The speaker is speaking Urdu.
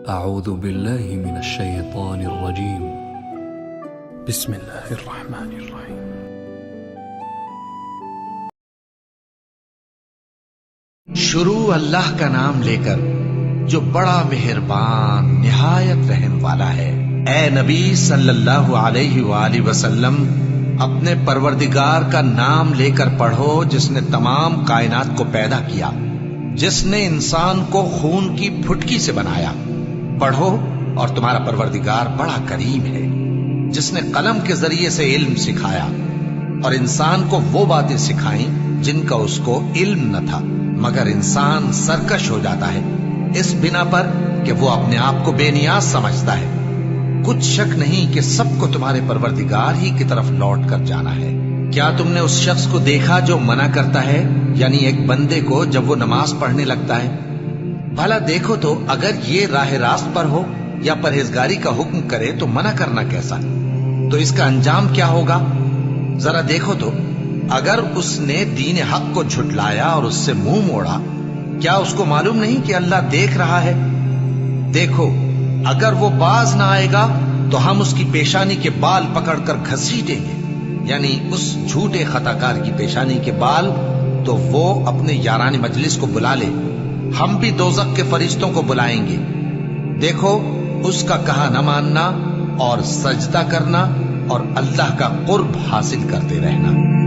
أعوذ بالله من الشيطان الرجيم. بسم الله الرحمن الرحيم. شروع اللہ کا نام لے کر جو بڑا مہربان نہایت رحم والا ہے۔ اے نبی صلی اللہ علیہ وآلہ وسلم، اپنے پروردگار کا نام لے کر پڑھو جس نے تمام کائنات کو پیدا کیا، جس نے انسان کو خون کی پھٹکی سے بنایا۔ پڑھو اور تمہارا پروردگار بڑا کریم ہے، جس نے قلم کے ذریعے سے علم سکھایا اور انسان کو وہ باتیں سکھائیں جن کا اس کو علم نہ تھا، مگر انسان سرکش ہو جاتا ہے اس بنا پر کہ وہ اپنے آپ کو بے نیاز سمجھتا ہے۔ کچھ شک نہیں کہ سب کو تمہارے پروردگار ہی کی طرف لوٹ کر جانا ہے۔ کیا تم نے اس شخص کو دیکھا جو منع کرتا ہے، یعنی ایک بندے کو جب وہ نماز پڑھنے لگتا ہے؟ بھلا دیکھو تو اگر یہ راہ راست پر ہو یا پرہیزگاری کا حکم کرے تو منع کرنا کیسا؟ تو اس کا انجام کیا ہوگا؟ ذرا دیکھو تو اگر اس نے دین حق کو جھٹلایا اور اس سے منہ موڑا، کیا اس کو معلوم نہیں کہ اللہ دیکھ رہا ہے؟ دیکھو اگر وہ باز نہ آئے گا تو ہم اس کی پیشانی کے بال پکڑ کر گھسیٹیں گے، یعنی اس جھوٹے خطاکار کی پیشانی کے بال، تو وہ اپنے یاران مجلس کو بلا لے، ہم بھی دوزخ کے فرشتوں کو بلائیں گے۔ دیکھو اس کا کہا نہ ماننا اور سجدہ کرنا اور اللہ کا قرب حاصل کرتے رہنا۔